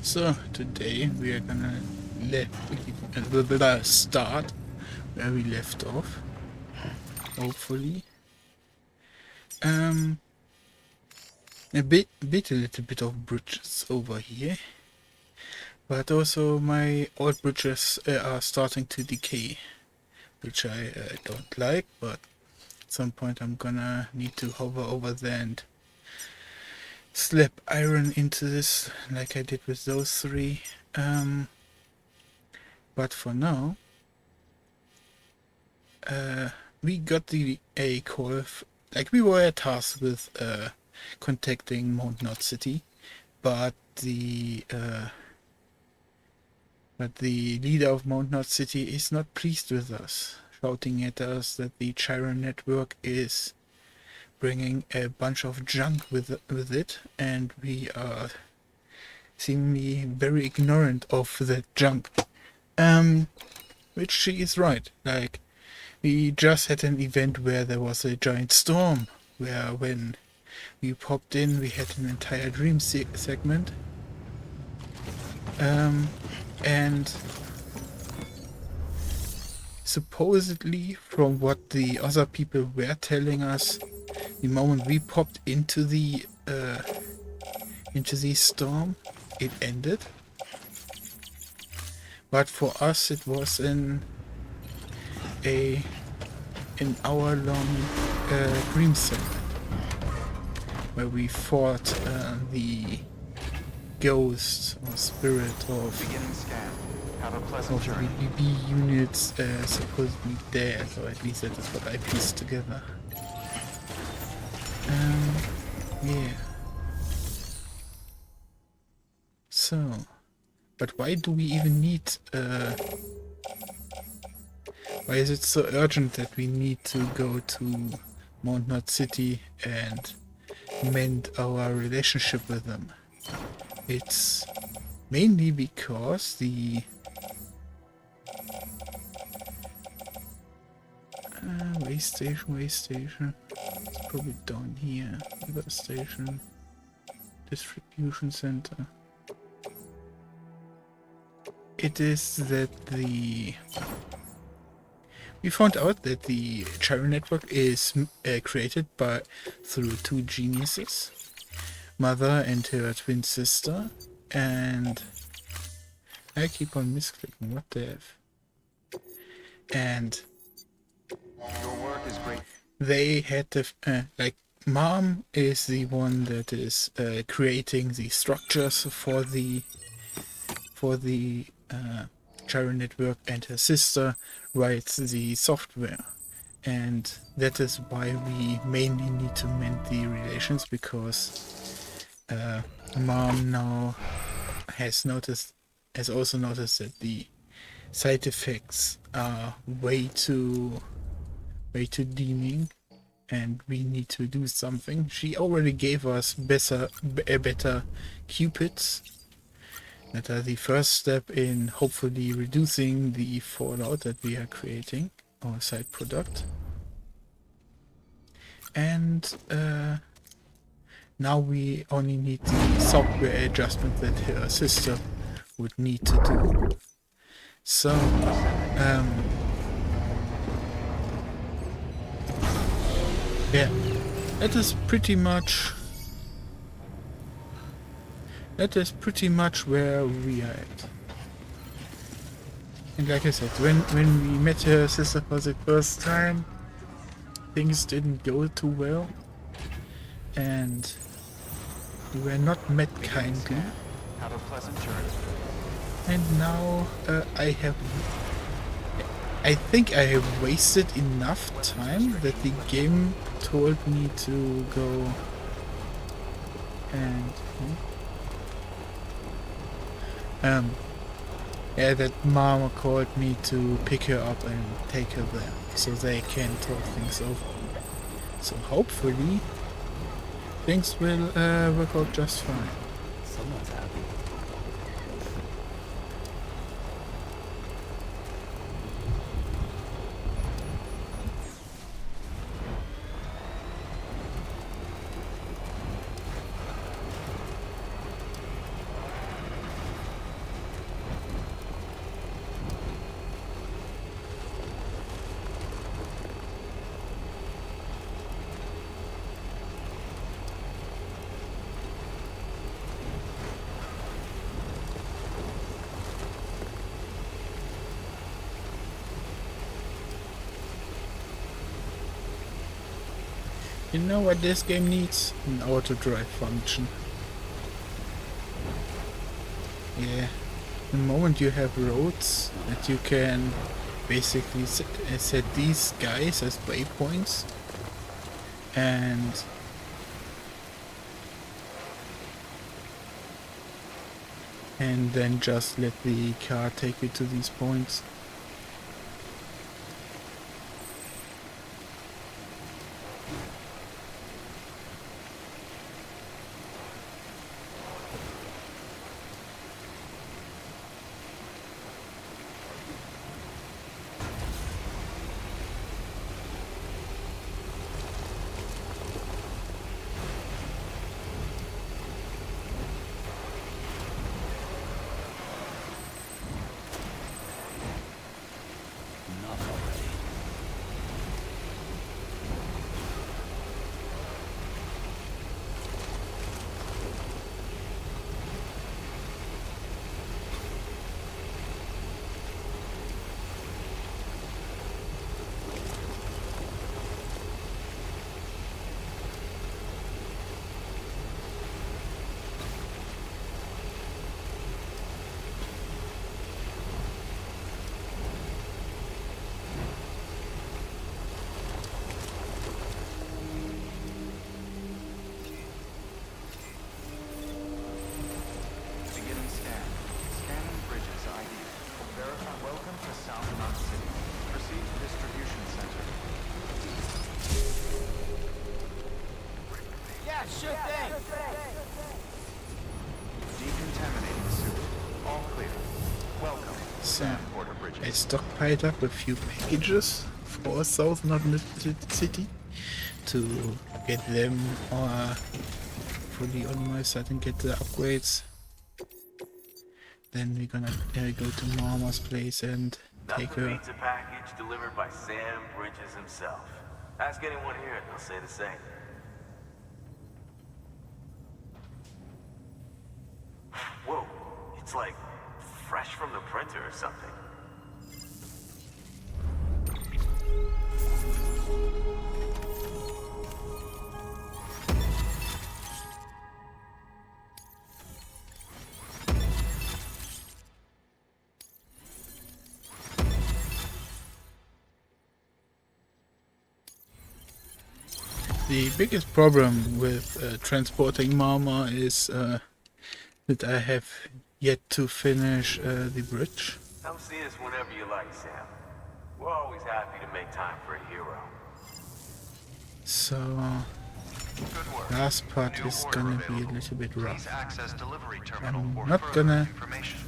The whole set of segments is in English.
So today we are gonna start where we left off. Hopefully, um, a little bit of bridges over here, but also my old bridges are starting to decay, which I don't like. But at some point I'm gonna need to hover over there and slap iron into this, like I did with those three. But for now. We got a call, like we were tasked with contacting Mount Knot City, but the leader of Mount Knot City is not pleased with us, shouting at us that the Chiron network is bringing a bunch of junk with it, and we are seemingly very ignorant of the junk. Which she is right. Like, we just had an event where there was a giant storm, where when we popped in we had an entire dream segment. And supposedly, from what the other people were telling us, the moment we popped into the storm, it ended. But for us it was an hour-long dream segment where we fought the ghost or spirit of the BB units supposedly dead, or at least that is what I pieced together. Yeah. So, but why do we even need why is it so urgent that we need to go to Mount Knot City and mend our relationship with them? It's mainly because the way station. It's probably down here. Weather station, distribution center. It is that we found out that the Chiron network is created through two geniuses, Mother and her twin sister, and I keep on misclicking. What the F? And your work is great. They had the Mom is the one that is creating the structures for the Chiron network, and her sister writes the software, and that is why we mainly need to mend the relations, because Mom now has also noticed that the side effects are way too deeming, and we need to do something. She already gave us better cupids that are the first step in hopefully reducing the fallout that we are creating, our side product. And now we only need the software adjustment that her sister would need to do. So, yeah, that is pretty much where we are at. And like I said, when we met her sister for the first time, things didn't go too well, and we were not met kindly. Have a pleasant journey. And now I think I have wasted enough time that the game told me to go and yeah, that Mama called me to pick her up and take her there, so they can talk things over. So hopefully things will work out just fine. Someone's happy. You know what this game needs? An auto drive function. Yeah. The moment you have roads that you can basically set these guys as waypoints and then just let the car take you to these points. Beginning scan. Scanning bridges ID. Verify. Welcome to South Knot City. Proceed to distribution center. Yeah, sure thing. Decontaminating suit. All clear. Welcome. So, Border I bridges. stockpiled up a few packages for South Knot City to get them fully on my side and get the upgrades. Then we're gonna go to Mama's place and take Nothing her. beats a package delivered by Sam Bridges himself. Ask anyone here and they'll say the same. Whoa, it's like fresh from the printer or something. The biggest problem with transporting Mama is that I have yet to finish the bridge. Come see us whenever you like, Sam. We're always happy to make time for a hero. So Good work. last part New is order gonna be a available. little bit Please rough. access delivery terminal I'm for not further gonna- information.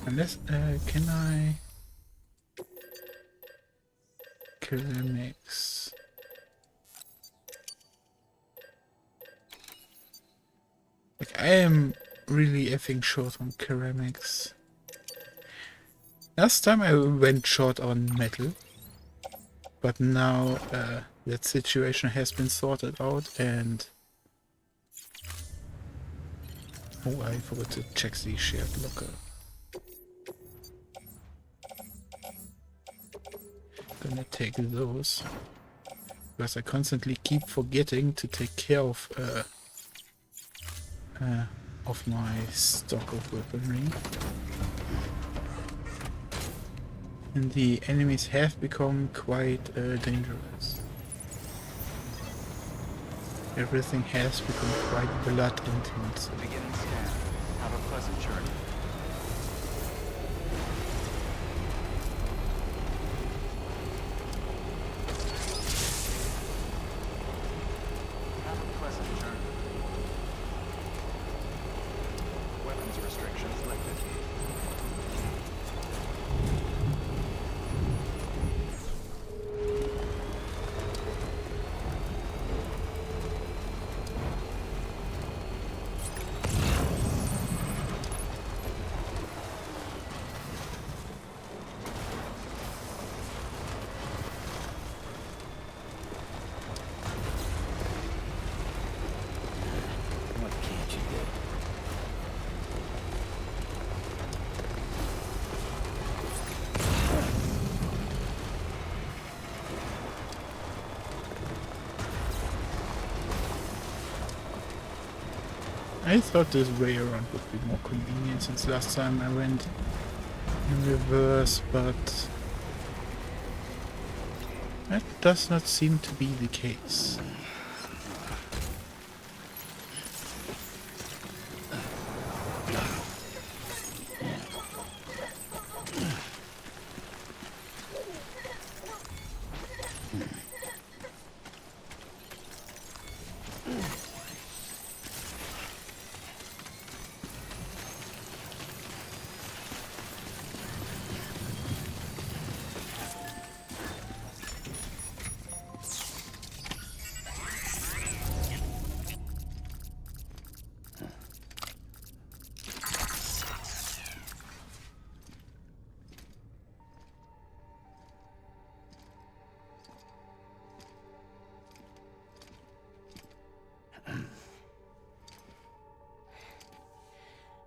Unless can I ceramics? Like I am really effing short on ceramics. Last time I went short on metal, but now that situation has been sorted out and oh, I forgot to check the shared locker. Gonna take those because I constantly keep forgetting to take care of my stock of weaponry. And the enemies have become quite dangerous. Everything has become quite blood intense. Beginning scan. Have a pleasant journey. Have a pleasant journey. Weapons restrictions lifted. I thought this way around would be more convenient since last time I went in reverse, but that does not seem to be the case.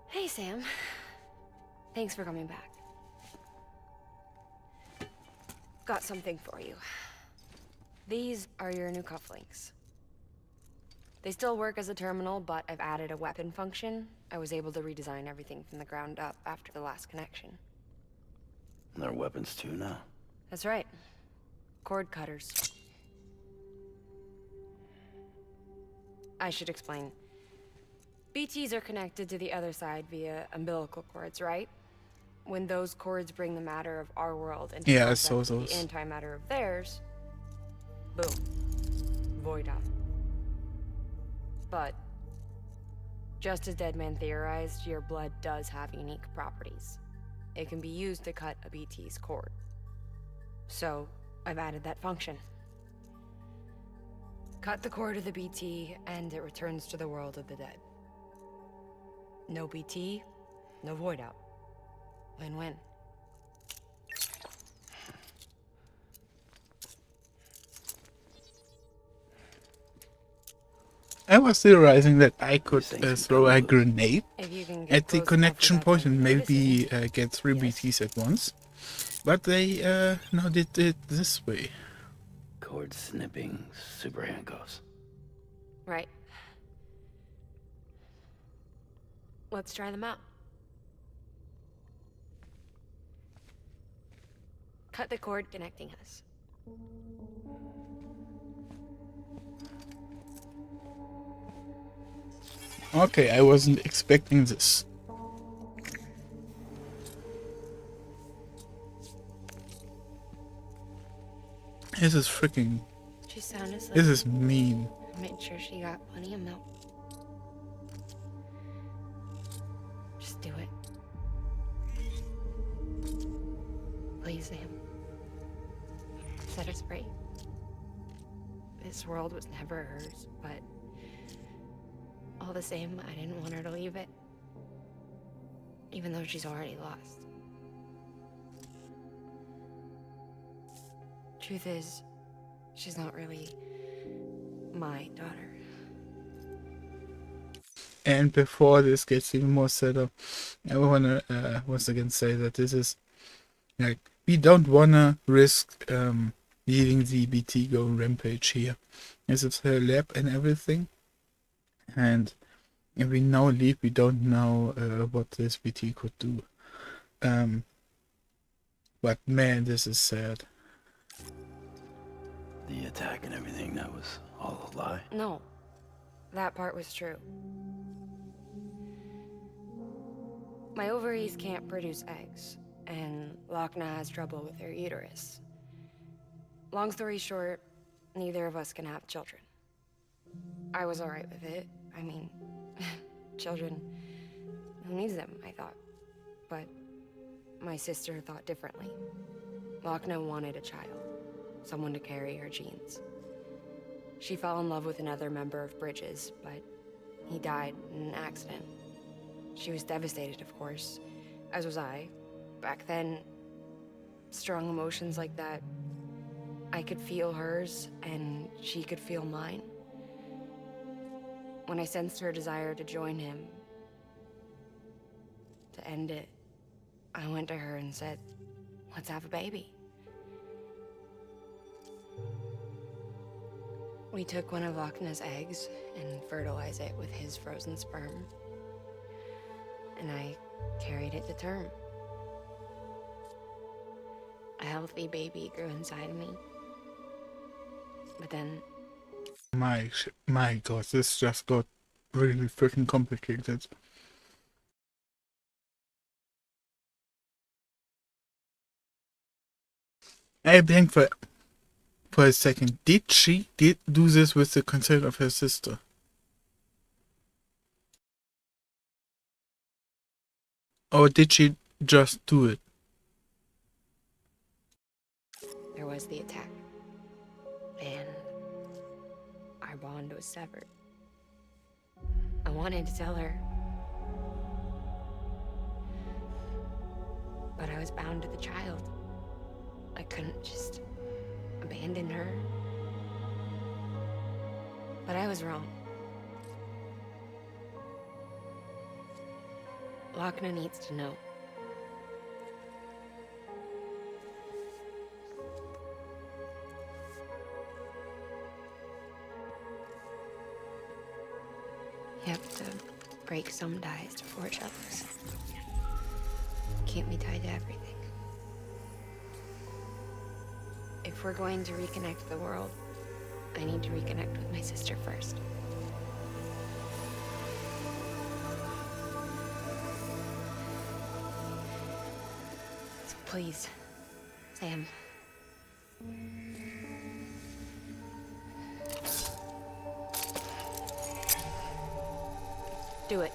Hey, Sam. Thanks for coming back. Got something for you. These are your new cufflinks. They still work as a terminal, but I've added a weapon function. I was able to redesign everything from the ground up after the last connection. They're weapons too now. That's right. Cord cutters. I should explain. BTs are connected to the other side via umbilical cords, right? When those cords bring the matter of our world into Yeah, I contact saw with those. the antimatter of theirs, boom, void out. But just as Deadman theorized, your blood does have unique properties. It can be used to cut a BT's cord. So I've added that function. Cut the cord of the BT, and it returns to the world of the dead. No BT, no void out. Win-win. I was theorizing that I could things can throw come a loose. grenade If you can get at the close enough connection without point them and maybe noticing. get 3 Yes. BTs at once. But they now did it this way. Cord snipping, super handcuffs. Right. Let's try them out. Cut the cord connecting us. Okay, I wasn't expecting this. This is freaking... She sounded asleep. This is mean. Made sure she got plenty of milk. Just do it. Please, Sam. Set us free. This world was never hers, but all the same, I didn't want her to leave it. Even though she's already lost. Truth is, she's not really my daughter. And before this gets even more set up, I wanna once again say that this is like, we don't wanna risk leaving the BT go rampage here. This is her lab and everything, and if we now leave, we don't know what this BT could do. But man, this is sad. The attack and everything, that was all a lie. No, that part was true. My ovaries can't produce eggs, and Lochna has trouble with her uterus. Long story short, neither of us can have children. I was alright with it. I mean, children, who needs them, I thought. But my sister thought differently. Lochna wanted a child, someone to carry her genes. She fell in love with another member of Bridges, but he died in an accident. She was devastated, of course, as was I. Back then, strong emotions like that, I could feel hers, and she could feel mine. When I sensed her desire to join him, to end it, I went to her and said, "Let's have a baby." We took one of Lochna's eggs and fertilized it with his frozen sperm. And I carried it to term. A healthy baby grew inside me. But then My god, this just got really freaking complicated. I blanked for a second. Did she do this with the consent of her sister? Or did she just do it? there was the attack. And our bond was severed. I wanted to tell her. But I was bound to the child. I couldn't just abandon her. But I was wrong. Lochna needs to know. You have to break some ties to forge others. Keep me tied to everything. If we're going to reconnect the world, I need to reconnect with my sister first. So please, Sam. Do it.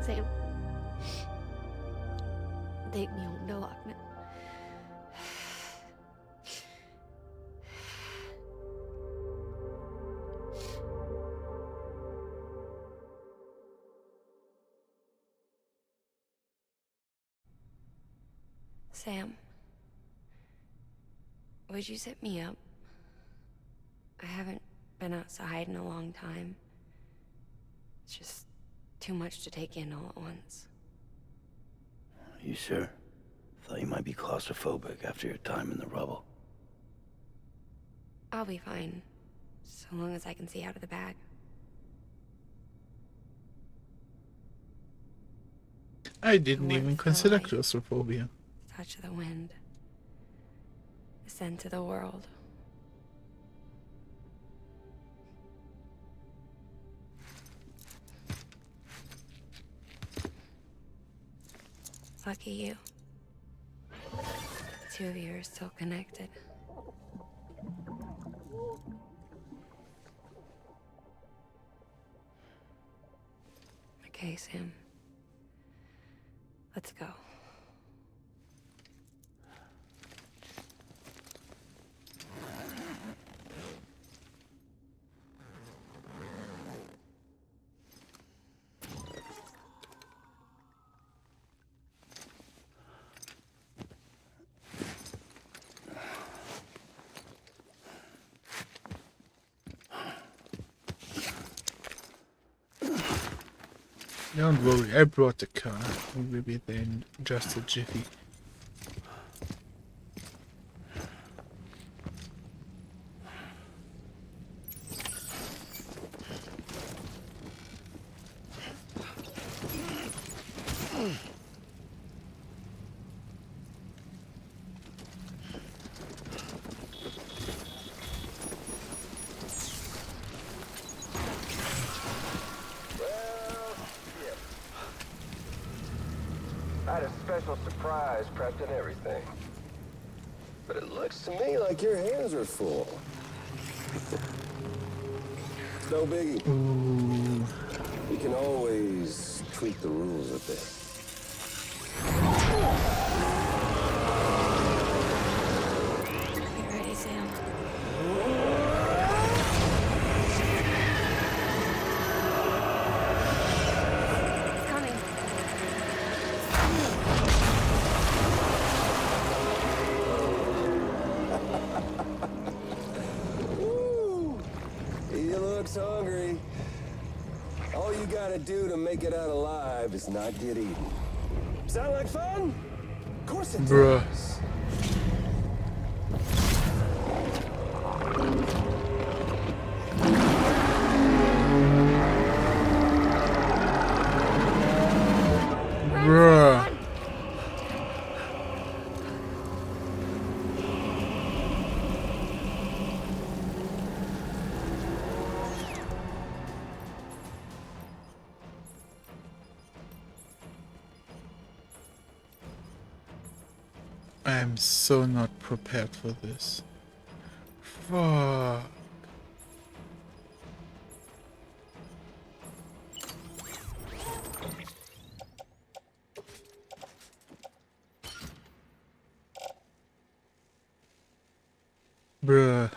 Sam. Take me home to Lochna. Sam, would you sit me up? I haven't been outside in a long time. It's just too much to take in all at once. You sure? Thought you might be claustrophobic after your time in the rubble. I'll be fine, so long as I can see out of the bag. I didn't The even warmth, the consider light. claustrophobia. Touch of the wind. The scent of the world. Lucky you. The two of you are still connected. Okay, Sam. Let's go. Don't worry, I brought the car. We'll be there in just a jiffy. I had a special surprise prepped and everything. But it looks to me like your hands are full. It's no biggie. Ooh. We can always tweak the rules a bit. Get ready, Sam. Woo! He looks hungry. All you gotta do to make it out alive is not get eaten. Sound like fun? Of course it Bruh. does. Bruh. I am so not prepared for this. Fuck. Bruh.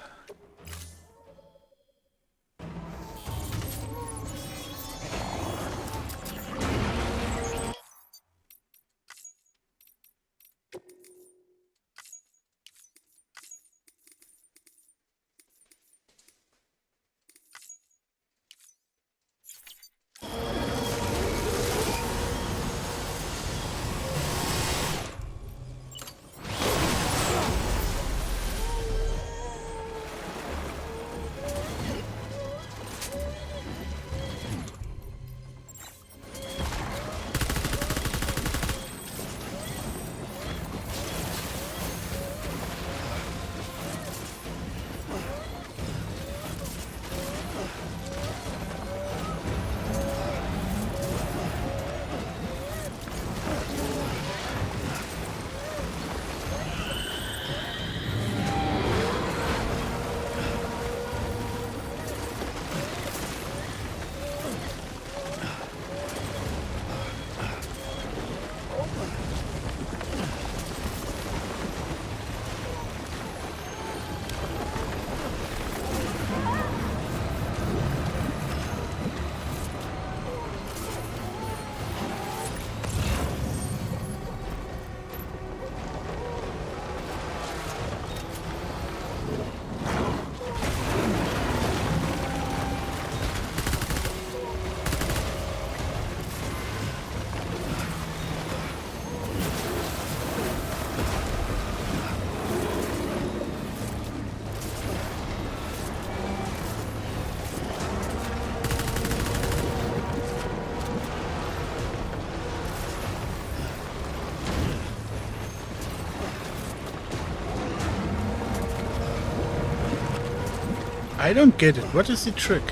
I don't get it. What is the trick?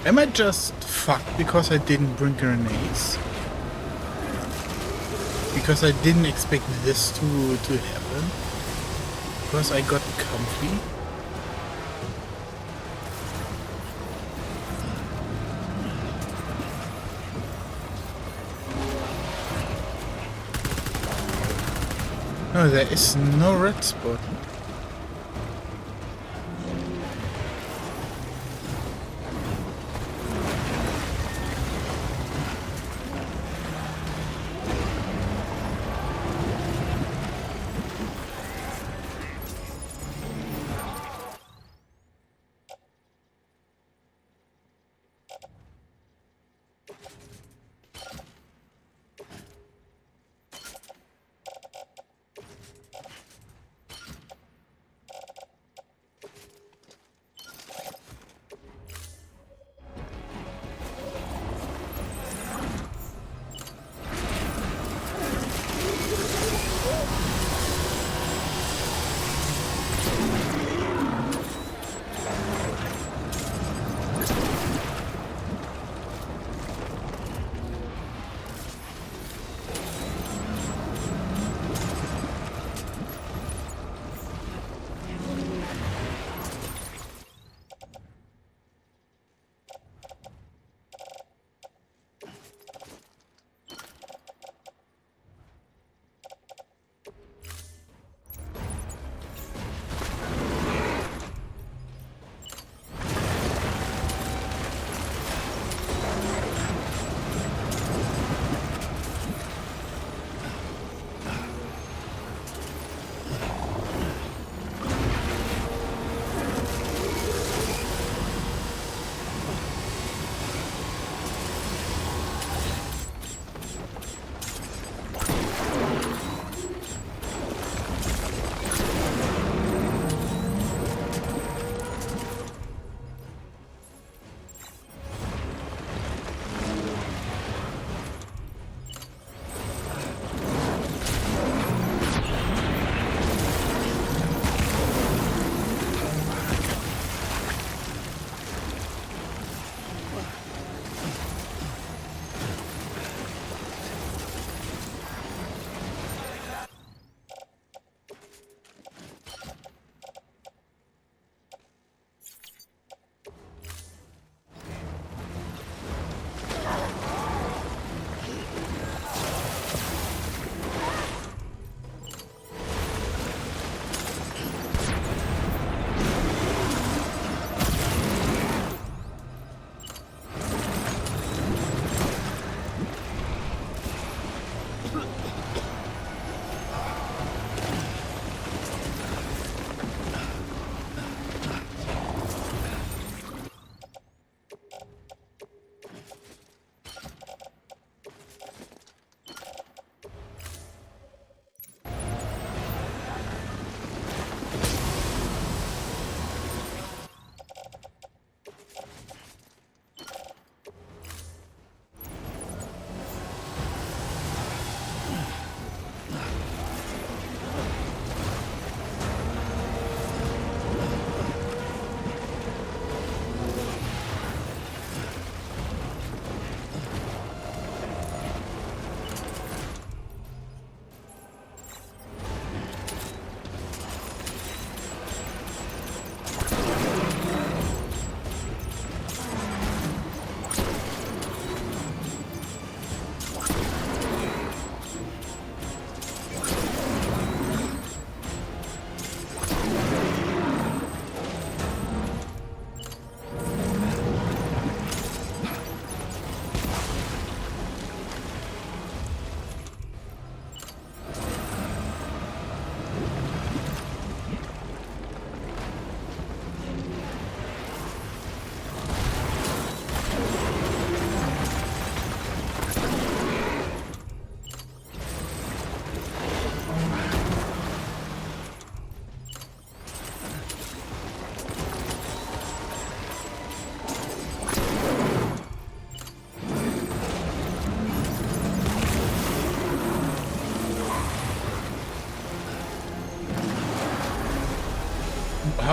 Am I just fucked because I didn't bring grenades? Because I didn't expect this to happen? Because I got comfy? No, there is no red spot.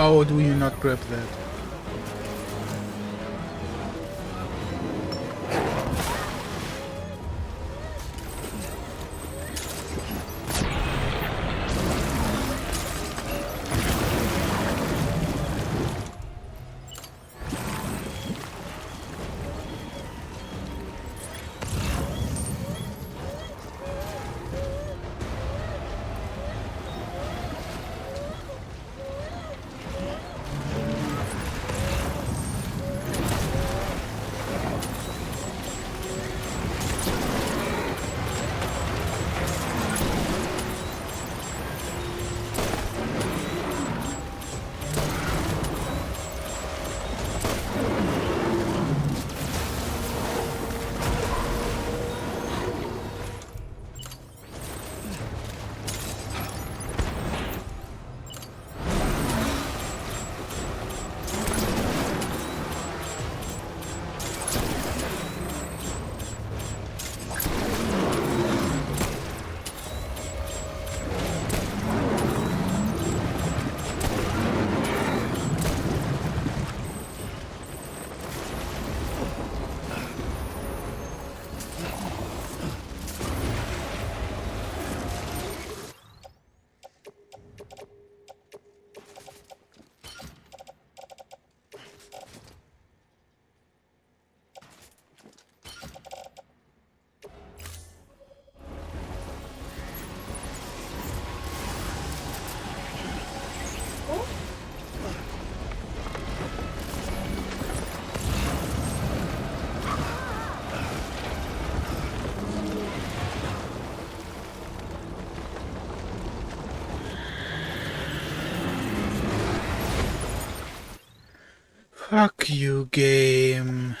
How do you not grab that? Fuck you, game.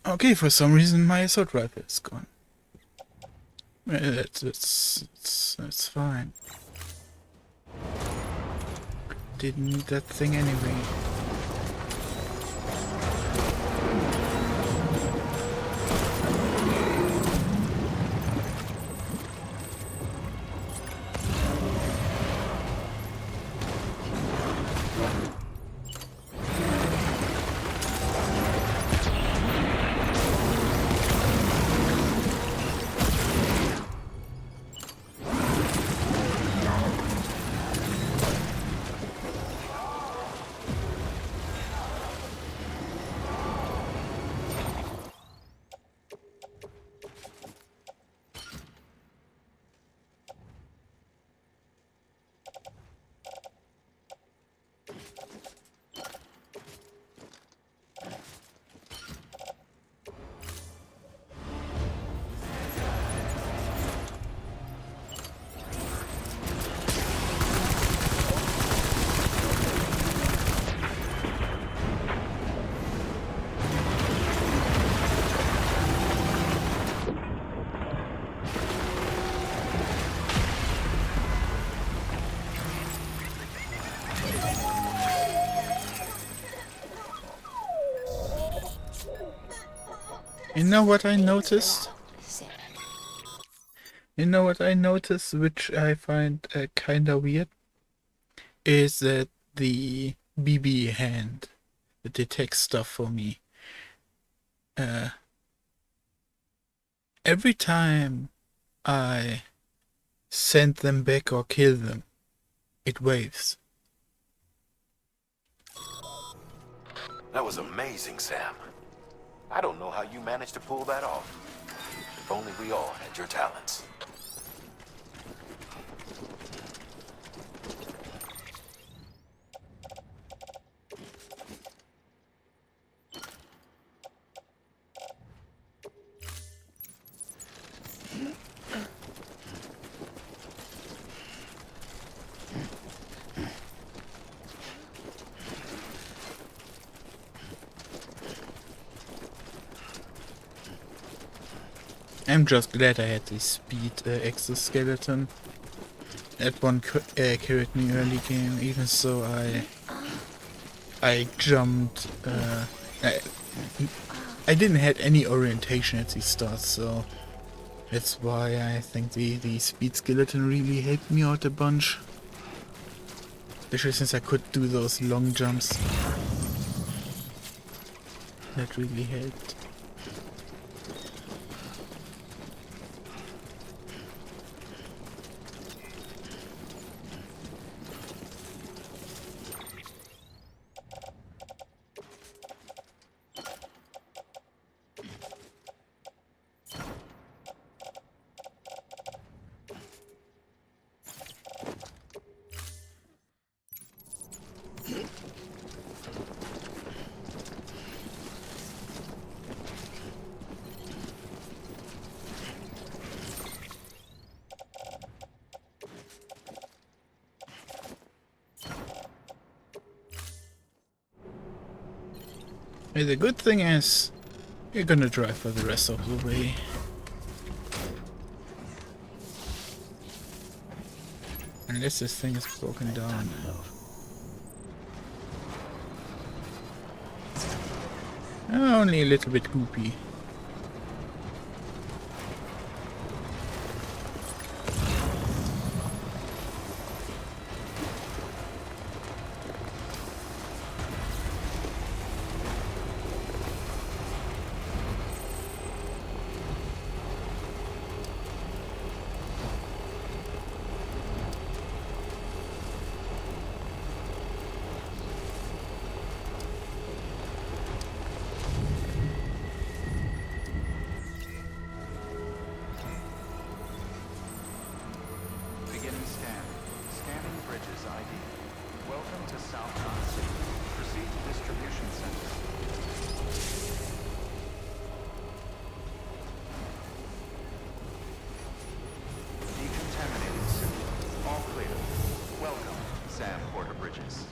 Okay, for some reason my assault rifle is gone. That's fine. Didn't need that thing anyway. You know what I noticed? You know what I noticed, which I find kinda weird, is that the BB hand that detects stuff for me. Every time I send them back or kill them, it waves. That was amazing, Sam. I don't know how you managed to pull that off. If only we all had your talents. I'm just glad I had the speed exoskeleton. That one carried me early game, even so I jumped. I didn't have any orientation at the start, so that's why I think the speed skeleton really helped me out a bunch. Especially since I could do those long jumps. That really helped. Hey, the good thing is, you're gonna drive for the rest of the way. Unless this thing is broken down. Only a little bit goopy. Beginning scan. Scanning bridges ID. Welcome to South Knot City. Proceed to distribution center. Decontaminating city. All clear. Welcome, Sam Porter Bridges.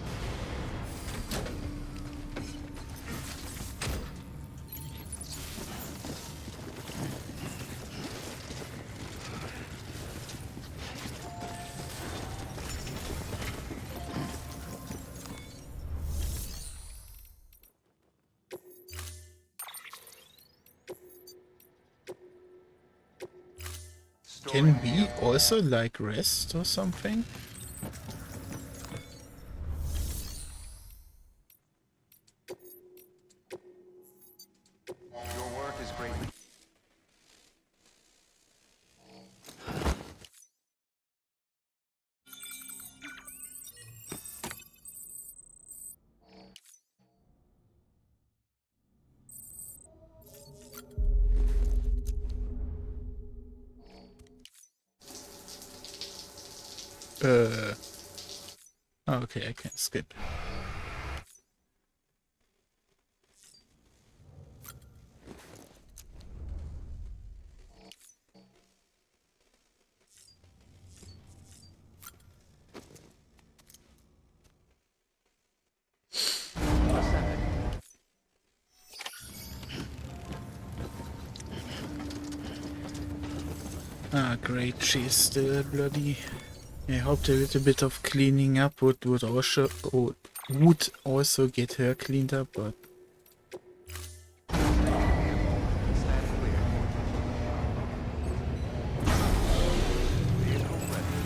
Can we also like rest or something? Your work is greatly. Okay, I can skip. Ah, great, she's still bloody. I hoped a little bit of cleaning up would also get her cleaned up, but Stand clear. Vehicle ready.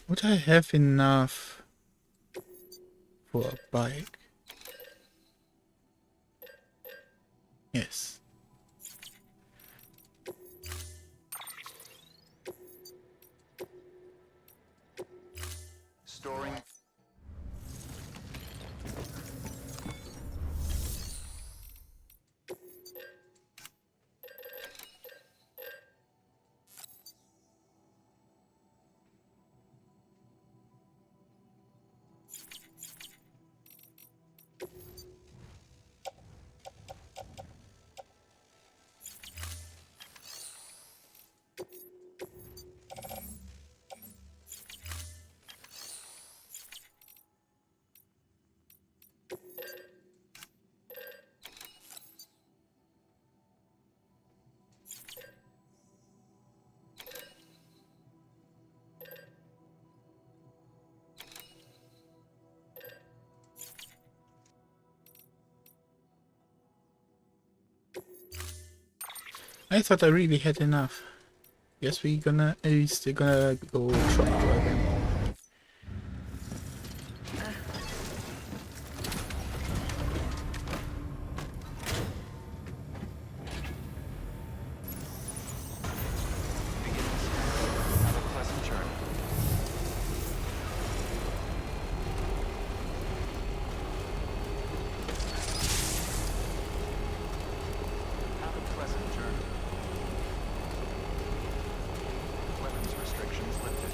would I have enough for a bike? Yes. Storing. I thought I really had enough. Guess we gonna still gonna go truck driving. Have a pleasant journey. Have a pleasant journey. Weapons restrictions lifted.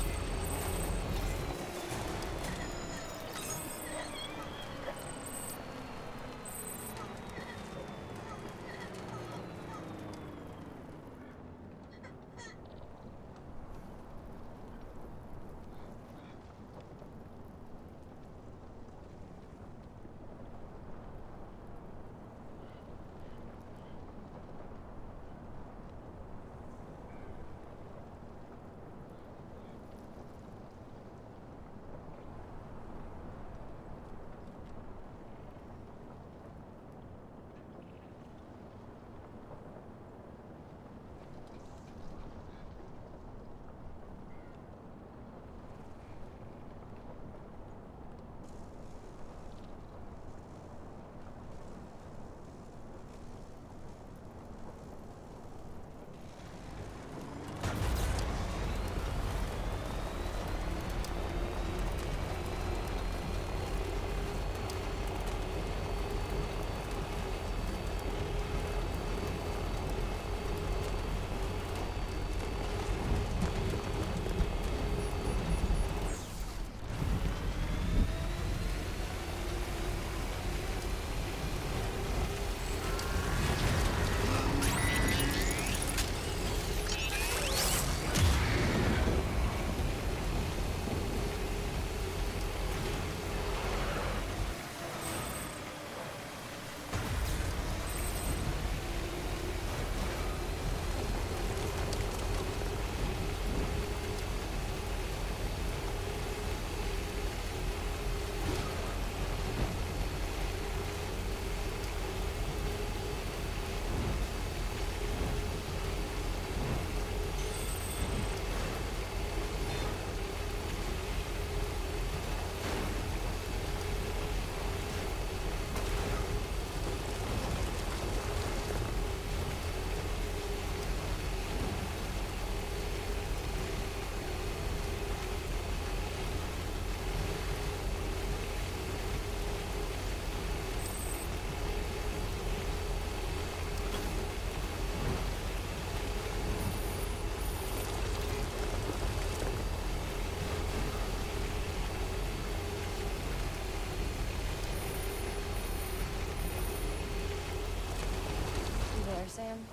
again?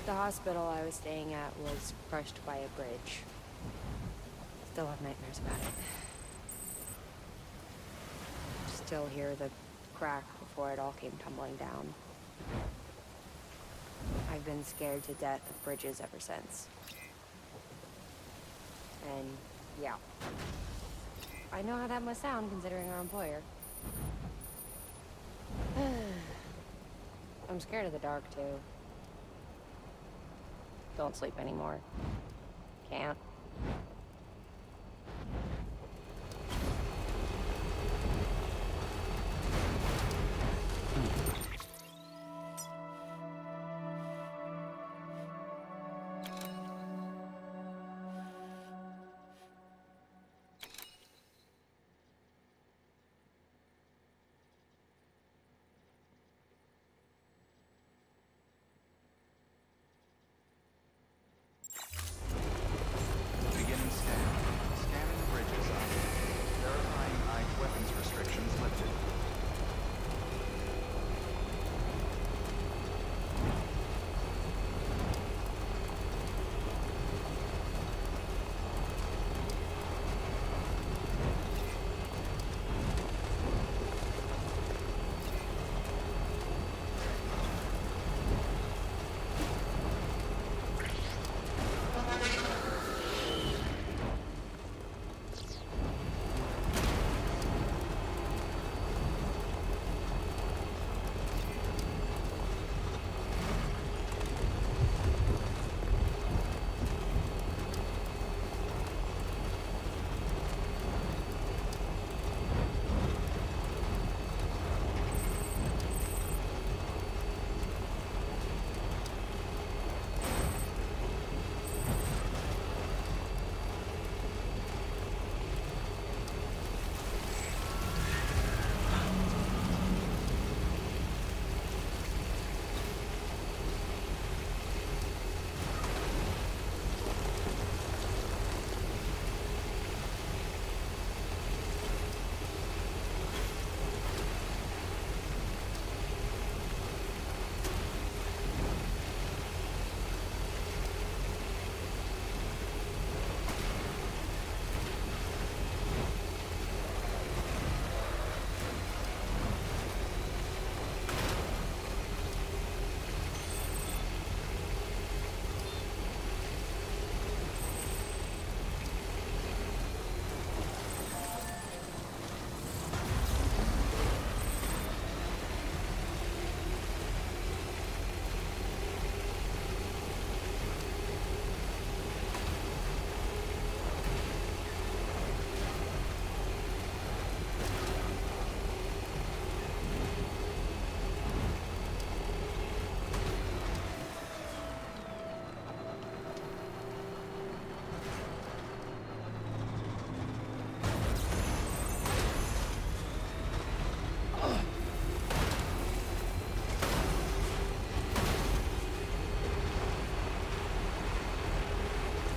The hospital I was staying at was crushed by a bridge. Still have nightmares about it. Still hear the crack before it all came tumbling down. I've been scared to death of bridges ever since. And, yeah. I know how that must sound considering our employer. I'm scared of the dark, too. Don't sleep anymore. Can't. Beginning scan. Scanning bridges active. Verifying Ike weapons restrictions lifted.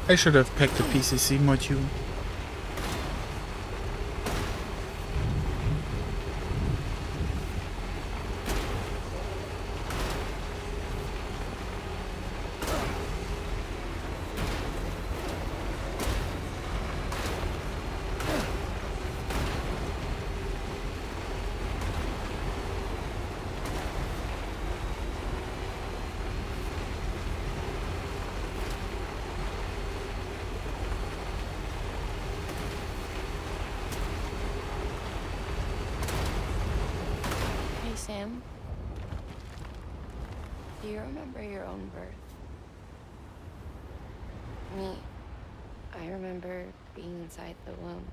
I should have packed the PCC module. Hey, Sam. Do you remember your own birth? Me. I remember being inside the womb.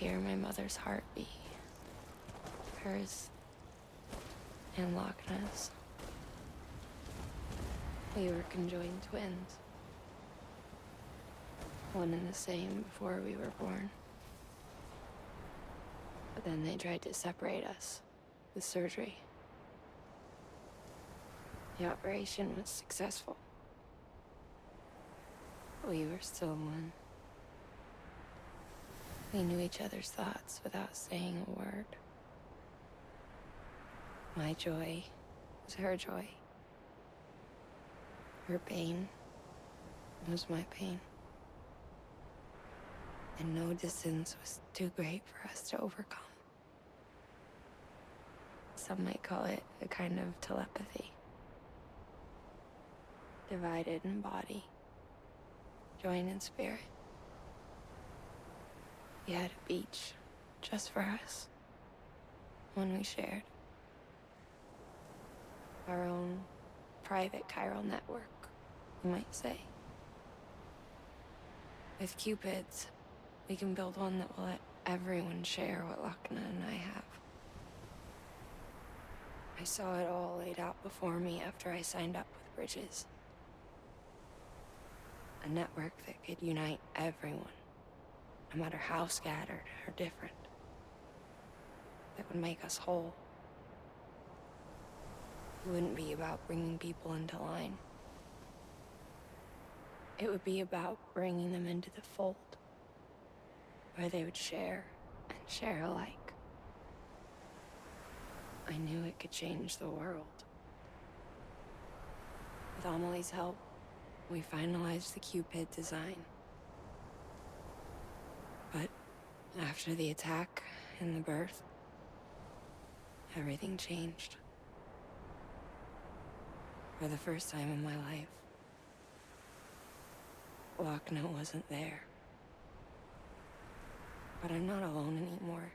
hear my mother's heartbeat. Hers and Lochna's. We were conjoined twins. One and the same before we were born. But then they tried to separate us with surgery. The operation was successful. We were still one. We knew each other's thoughts without saying a word. My joy was her joy. Her pain was my pain. And no distance was too great for us to overcome. Some might call it a kind of telepathy. Divided in body, joined in spirit. We had a beach just for us. One we shared. Our own private chiral network, you might say. With Cupids, we can build one that will let everyone share what Lochna and I have. I saw it all laid out before me after I signed up with Bridges. A network that could unite everyone, no matter how scattered or different. That would make us whole. It wouldn't be about bringing people into line. It would be about bringing them into the fold, where they would share and share alike. I knew it could change the world. With Amelie's help, we finalized the Cupid design. But after the attack and the birth, everything changed. For the first time in my life, Lochna wasn't there. But I'm not alone anymore.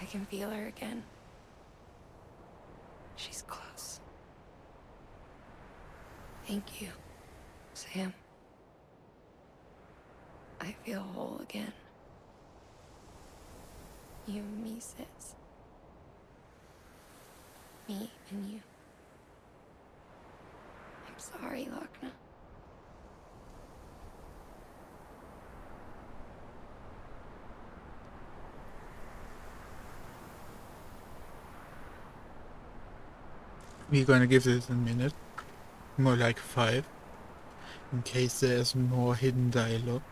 I can feel her again. She's close. Thank you, Sam. I feel whole again. You and me, sis. Me and you. I'm sorry, Lochna. We're gonna give this a minute, more like 5, in case there's more hidden dialogue.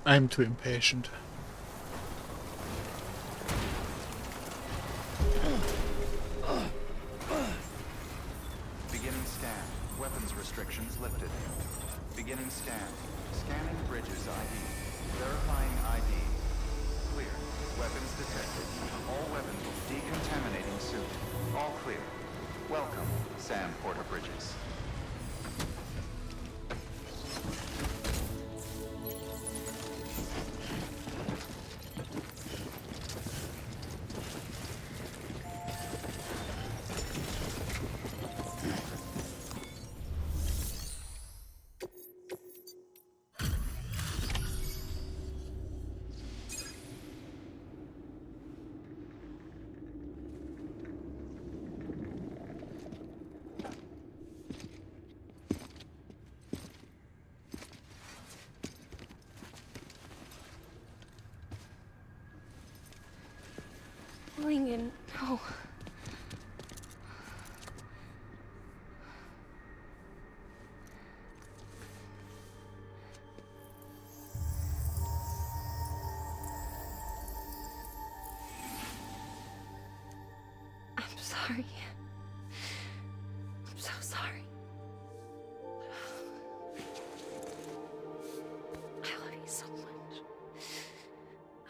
I'm too impatient. Beginning scan. Weapons restrictions lifted. Beginning scan. Scanning bridges ID. Verifying ID. Clear. Weapons detected. All weapons decontaminating suit. All clear. Welcome, Sam Porter Bridges. Lincoln, no. I'm sorry. I'm so sorry. I love you so much.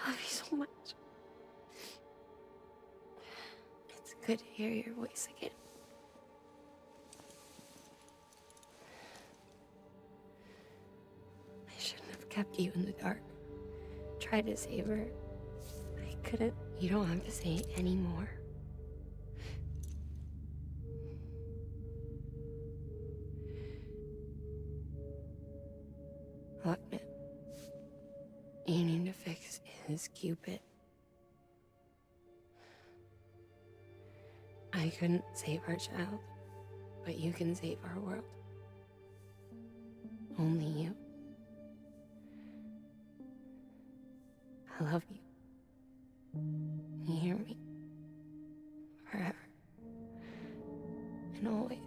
I love you so much. It's good to hear your voice again. I shouldn't have kept you in the dark. Tried to save her. I couldn't. You don't have to say any more. Look, man. You need to fix his Cupid. I couldn't save our child, but you can save our world. Only you. I love you. You hear me? Forever. And always.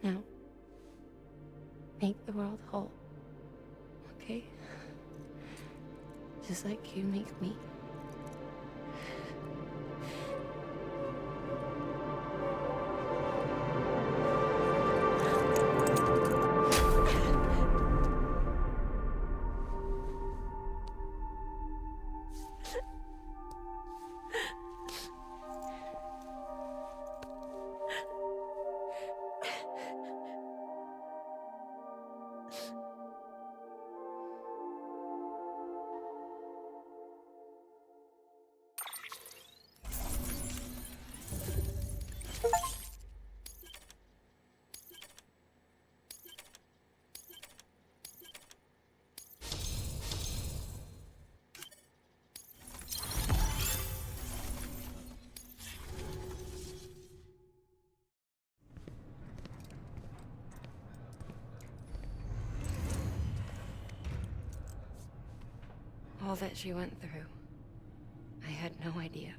Now, make the world whole, okay? Just like you make me. All that she went through, I had no idea.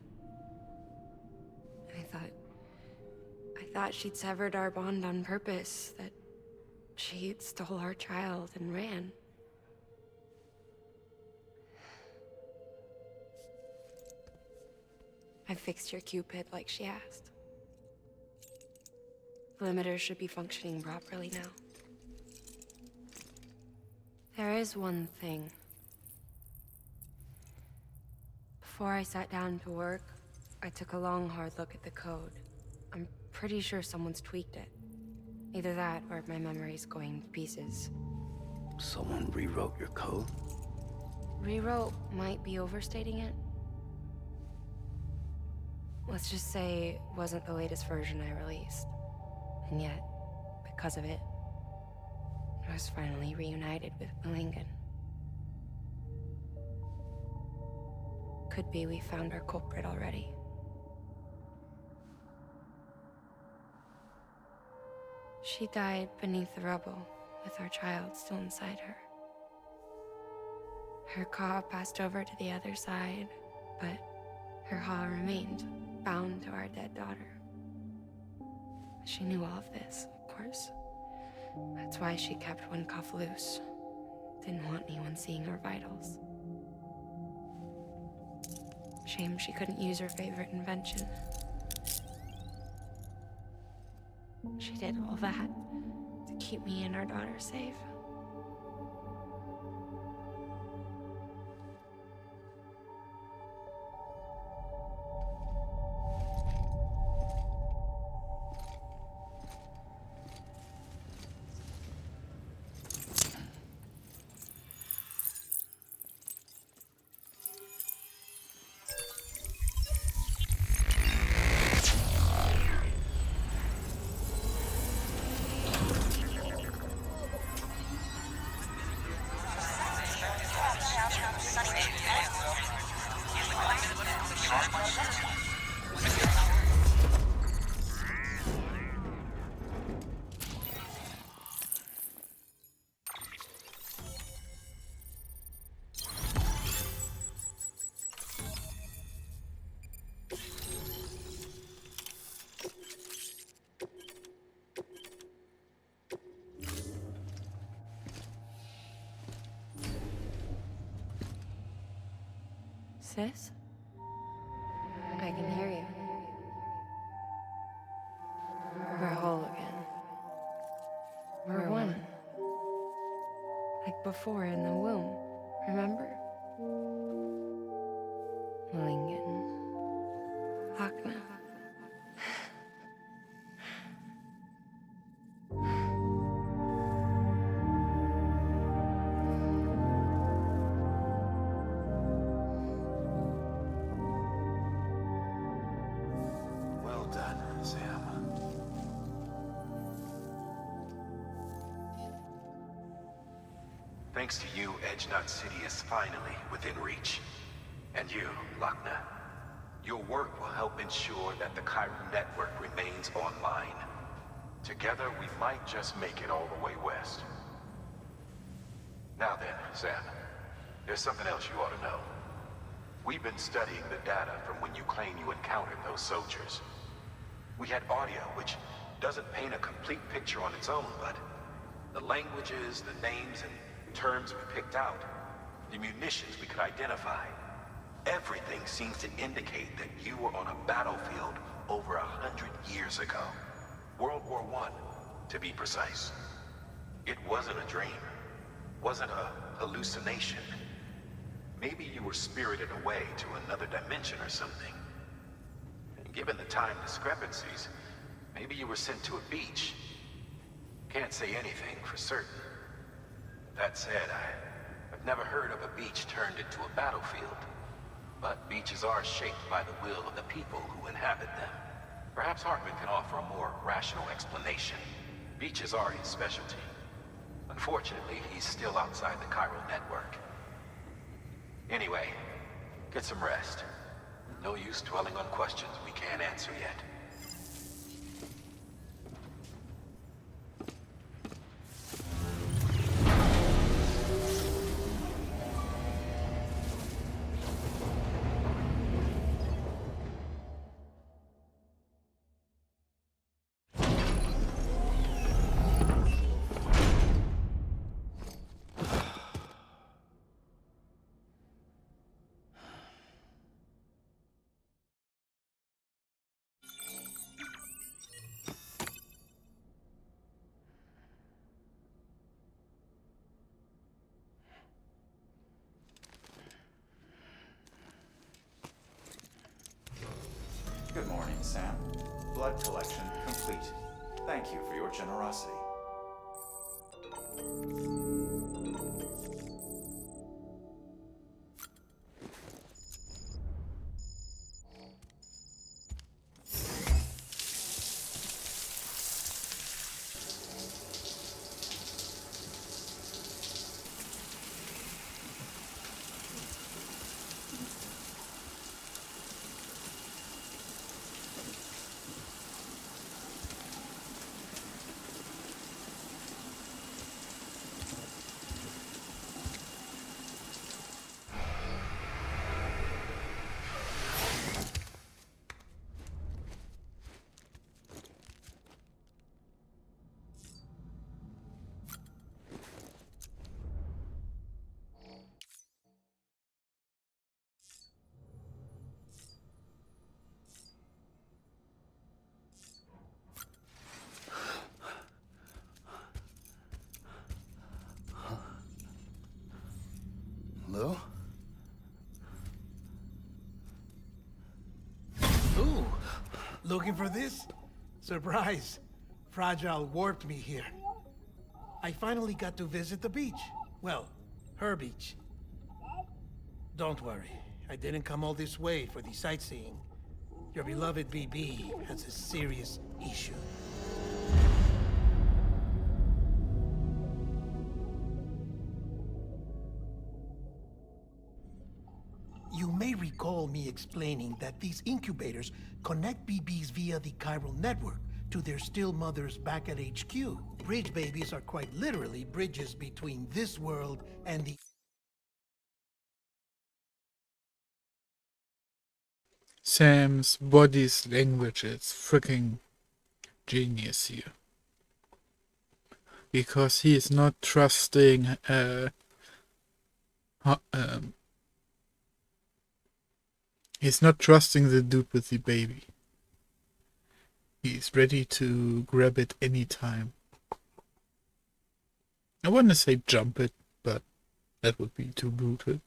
I thought she'd severed our bond on purpose, that she stole our child and ran. I fixed your Cupid like she asked. The limiter should be functioning properly now. There is one thing. Before I sat down to work, I took a long, hard look at the code. I'm pretty sure someone's tweaked it. Either that, or my memory's going to pieces. Someone rewrote your code? Rewrote might be overstating it. Let's just say it wasn't the latest version I released. And yet, because of it, I was finally reunited with Lincoln. Could be we found our culprit already. She died beneath the rubble, with our child still inside her. Her caw passed over to the other side, but Her Ha remained bound to our dead daughter. She knew all of this, of course. That's why she kept one cuff loose. Didn't want anyone seeing her vitals. Shame she couldn't use her favorite invention. She did all that to keep me and our daughter safe. Sis? I can hear you. We're whole again. We're one. Like before in the womb, remember? Lingen. Lochna. Well done, Sam. Thanks to you, Edgenut City is finally within reach. And you, Lochna. Your work will help ensure that the Chiron network remains online. Together, we might just make it all the way west. Now then, Sam, there's something else you ought to know. We've been studying the data from when you claim you encountered those soldiers. We had audio, which doesn't paint a complete picture on its own, but the languages, the names, and terms we picked out, the munitions we could identify, everything seems to indicate that you were on a battlefield over 100 years ago. World War I, to be precise. It wasn't a dream. Wasn't a hallucination. Maybe you were spirited away to another dimension or something. And given the time discrepancies, maybe you were sent to a beach. Can't say anything for certain. That said, I've never heard of a beach turned into a battlefield. But beaches are shaped by the will of the people who inhabit them. Perhaps Hartman can offer a more rational explanation. Beaches are his specialty. Unfortunately, he's still outside the Chiron network. Anyway, get some rest. No use dwelling on questions we can't answer yet. Good morning, Sam. Blood collection complete. Thank you for your generosity. Looking for this? Surprise. Fragile warped me here. I finally got to visit the beach. Well, her beach. Don't worry. I didn't come all this way for the sightseeing. Your beloved BB has a serious issue. You may recall me explaining that these incubators connect BBs via the chiral network to their still mothers back at HQ. Bridge babies are quite literally bridges between this world and the... Sam's body's language is freaking genius here. Because he is not trusting he's not trusting the dude with the baby. He's ready to grab it anytime. I want to say jump it, but that would be too brutal.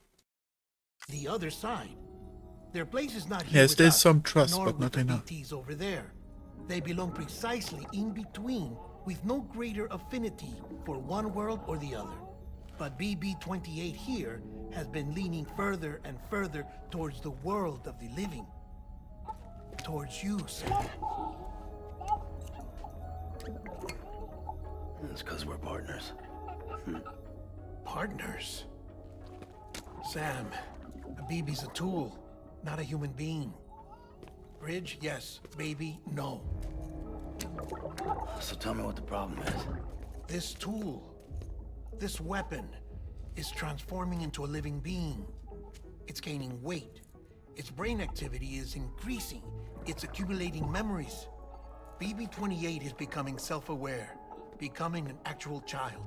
The other side. Their place is not here Yes, with there's us, some trust, nor but with not the enough. BTs over there. They belong precisely in between, with no greater affinity for one world or the other. But BB-28 here has been leaning further and further towards the world of the living. Towards you, Sam. It's because we're partners. Partners? Sam, a BB's a tool, not a human being. Bridge, yes. Baby, no. So tell me what the problem is. This tool, this weapon, is transforming into a living being. It's gaining weight. Its brain activity is increasing. It's accumulating memories. BB-28 is becoming self-aware, becoming an actual child.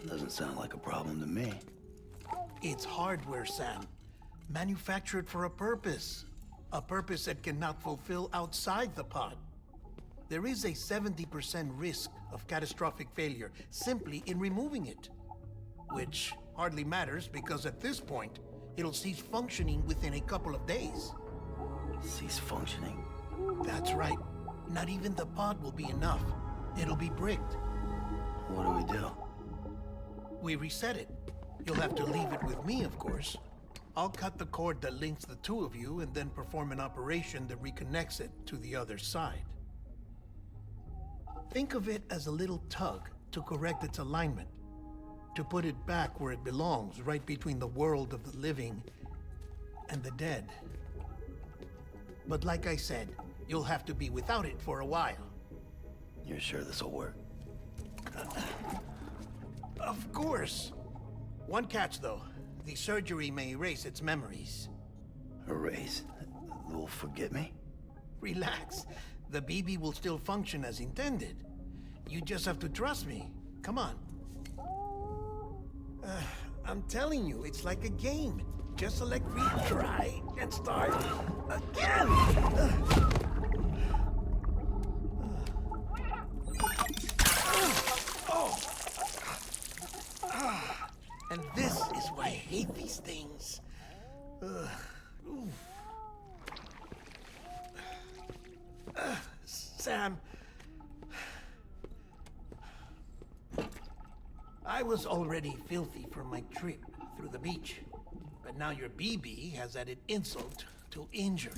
Doesn't sound like a problem to me. It's hardware, Sam. Manufactured for a purpose. A purpose that cannot fulfill outside the pod. There is a 70% risk of catastrophic failure simply in removing it. Which hardly matters because at this point, it'll cease functioning within a couple of days. Cease functioning? That's right. Not even the pod will be enough. It'll be bricked. What do we do? We reset it. You'll have to leave it with me, of course. I'll cut the cord that links the two of you and then perform an operation that reconnects it to the other side. Think of it as a little tug to correct its alignment, to put it back where it belongs, right between the world of the living and the dead. But like I said, you'll have to be without it for a while. You're sure this'll work? Of course. One catch, though. The surgery may erase its memories. Erase? They'll forget me? Relax. The BB will still function as intended. You just have to trust me. Come on. I'm telling you, it's like a game. Just select retry and start again. And this is why I hate these things. Sam, I was already filthy from my trip through the beach, but now your BB has added insult to injury.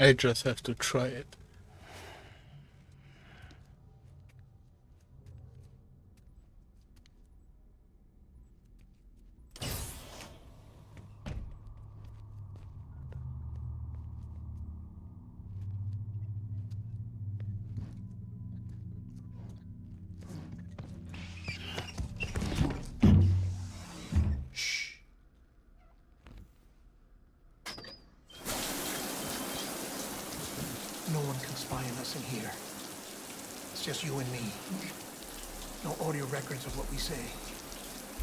I just have to try it. spying us in here. It's just you and me. No audio records of what we say.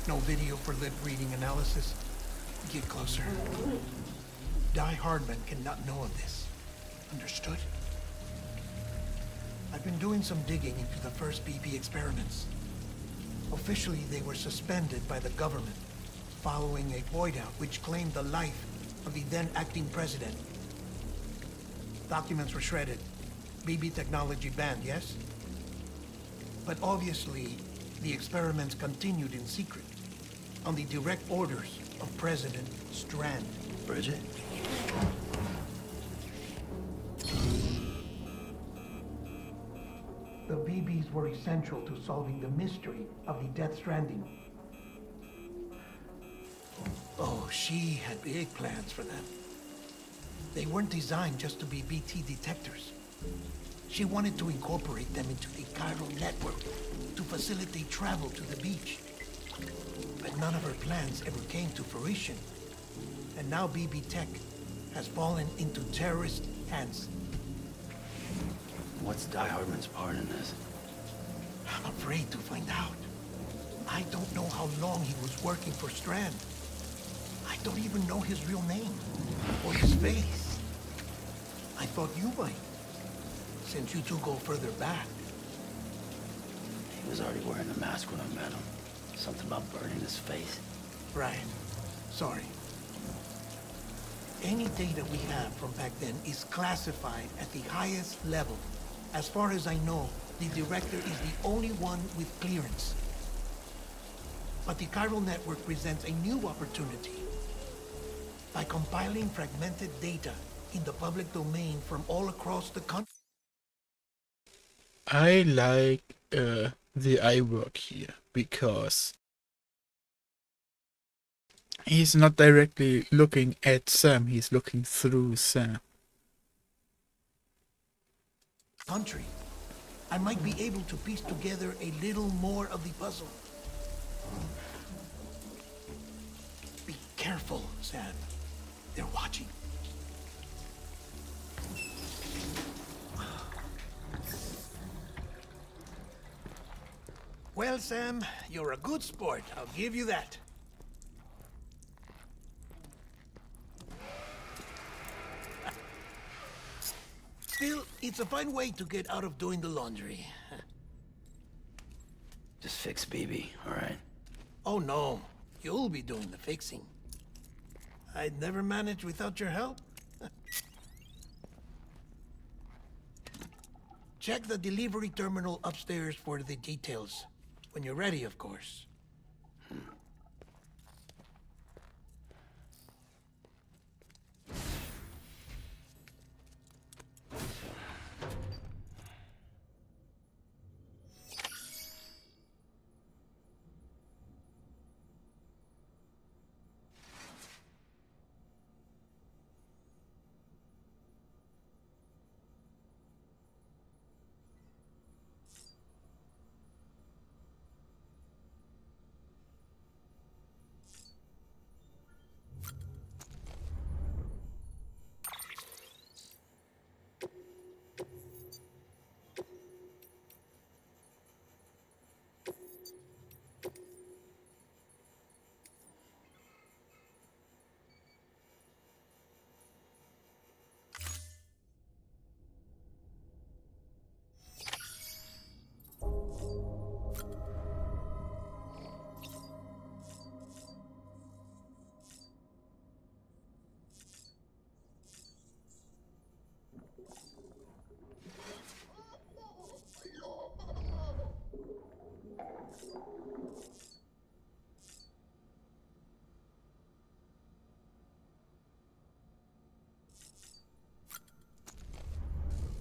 No video for lip reading analysis. Get closer. Die Hardman cannot know of this. Understood? I've been doing some digging into the first BB experiments. Officially, they were suspended by the government following a void out which claimed the life of the then acting president. Documents were shredded. BB technology banned, yes? But obviously, the experiments continued in secret on the direct orders of President Strand. Bridget? The BBs were essential to solving the mystery of the Death Stranding. Oh, she had big plans for them. They weren't designed just to be BT detectors. She wanted to incorporate them into the chiral network to facilitate travel to the beach. But none of her plans ever came to fruition. And now BB Tech has fallen into terrorist hands. What's Die Hardman's part in this? I'm afraid to find out. I don't know how long he was working for Strand. I don't even know his real name or his face. I thought you might, since you two go further back. He was already wearing the mask when I met him. Something about burning his face. Right. Sorry. Any data we have from back then is classified at the highest level. As far as I know, the director is the only one with clearance. But the chiral network presents a new opportunity. By compiling fragmented data in the public domain from all across the country. I like the eye work here because he's not directly looking at Sam, he's looking through Sam. I might be able to piece together a little more of the puzzle. Be careful, Sam. They're watching. Well, Sam, you're a good sport. I'll give you that. Still, it's a fine way to get out of doing the laundry. Just fix BB, all right? Oh, no. You'll be doing the fixing. I'd never manage without your help. Check the delivery terminal upstairs for the details. When you're ready, of course.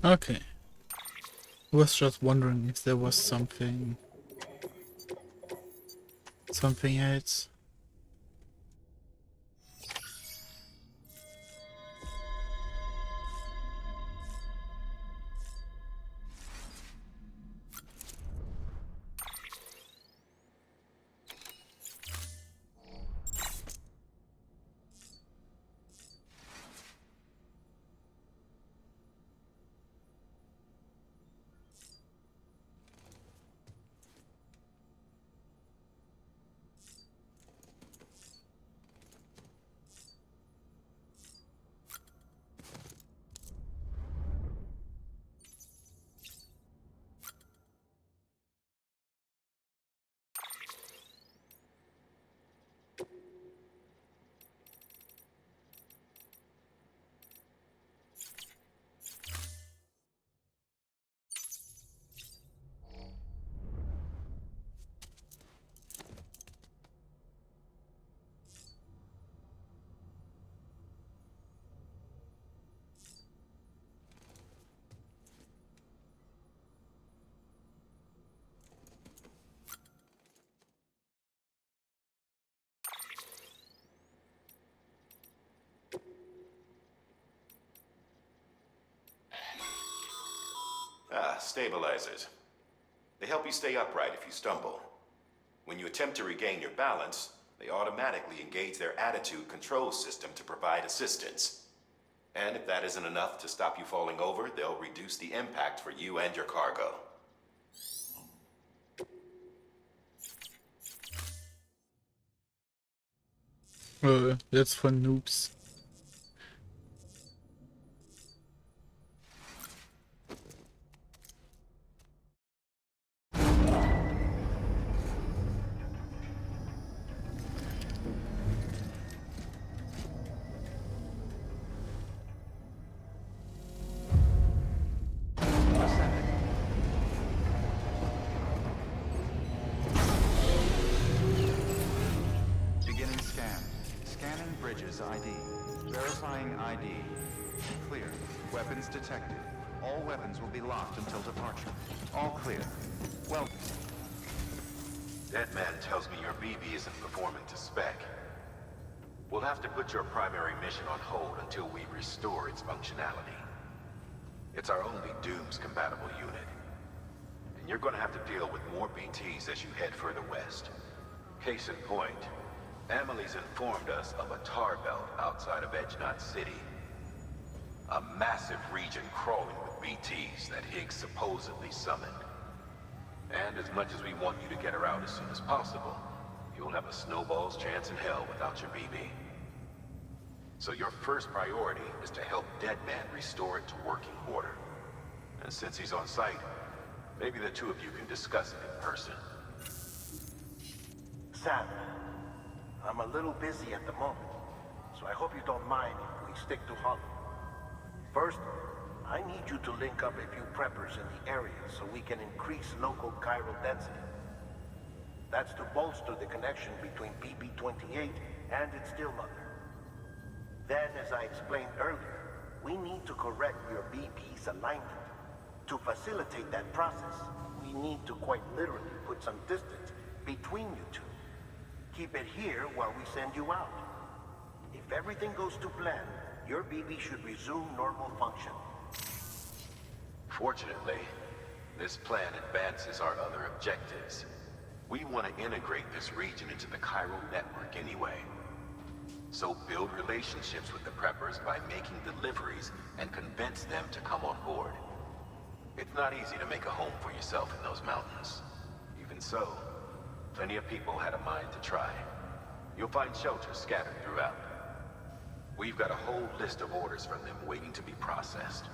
Okay. Was just wondering if there was something else. stabilizers. They help you stay upright if you stumble. When you attempt to regain your balance, they automatically engage their attitude control system to provide assistance. And if that isn't enough to stop you falling over, they'll reduce the impact for you and your cargo. That's for noobs. Ascending. Beginning scan. Scanning bridges ID. Verifying ID. Clear. Weapons detected. All weapons will be locked until departure. All clear. Well, Deadman tells me your BB isn't performing to spec. We'll have to put your primary mission on hold until we restore its functionality. It's our only Dooms-compatible unit. And you're gonna have to deal with more BTs as you head further west. Case in point, Amelie's informed us of a tar belt outside of Edge-Knot City. A massive region crawling with BTs that Higgs supposedly summoned. And as much as we want you to get her out as soon as possible, you'll have a snowball's chance in hell without your BB. So your first priority is to help Deadman restore it to working order. And since he's on site, maybe the two of you can discuss it in person. Sam, I'm a little busy at the moment, so I hope you don't mind if we stick to Hollow. First, I need you to link up a few preppers in the area so we can increase local chiral density. That's to bolster the connection between BB-28 and its stillmother. Then, as I explained earlier, we need to correct your BB's alignment. To facilitate that process, we need to quite literally put some distance between you two. Keep it here while we send you out. If everything goes to plan, your BB should resume normal function. Fortunately, this plan advances our other objectives. We want to integrate this region into the chiral network anyway. So build relationships with the preppers by making deliveries and convince them to come on board. It's not easy to make a home for yourself in those mountains. Even so, plenty of people had a mind to try. You'll find shelters scattered throughout. We've got a whole list of orders from them waiting to be processed.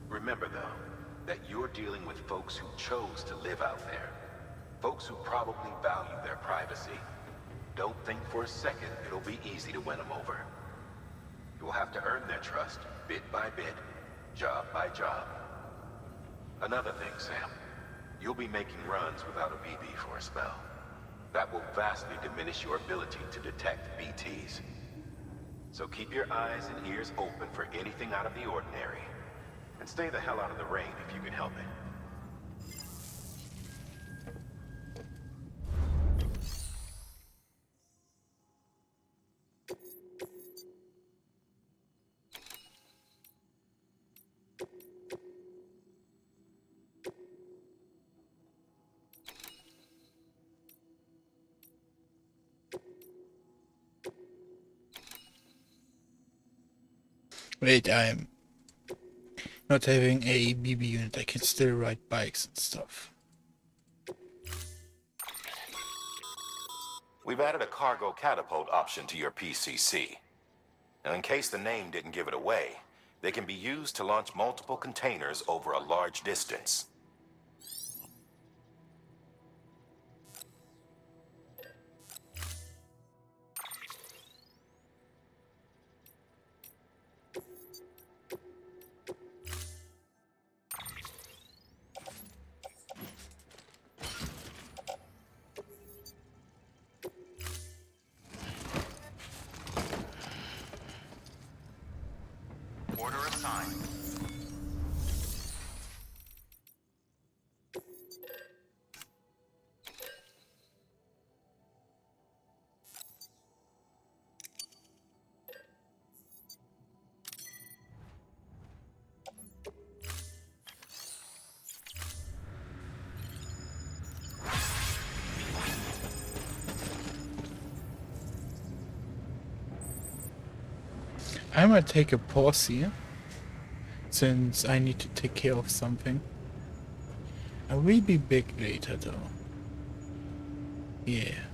Remember, though, that you're dealing with folks who chose to live out there. Folks who probably value their privacy. Don't think for a second it'll be easy to win them over. You'll have to earn their trust, bit by bit, job by job. Another thing, Sam. You'll be making runs without a BB for a spell. That will vastly diminish your ability to detect BTs. So keep your eyes and ears open for anything out of the ordinary. And stay the hell out of the rain if you can help it. Wait, I'm not having a BB unit. I can still ride bikes and stuff. We've added a cargo catapult option to your PCC. Now, in case the name didn't give it away, they can be used to launch multiple containers over a large distance. order assigned. I might take a pause here, since I need to take care of something. I will be back later though. Yeah.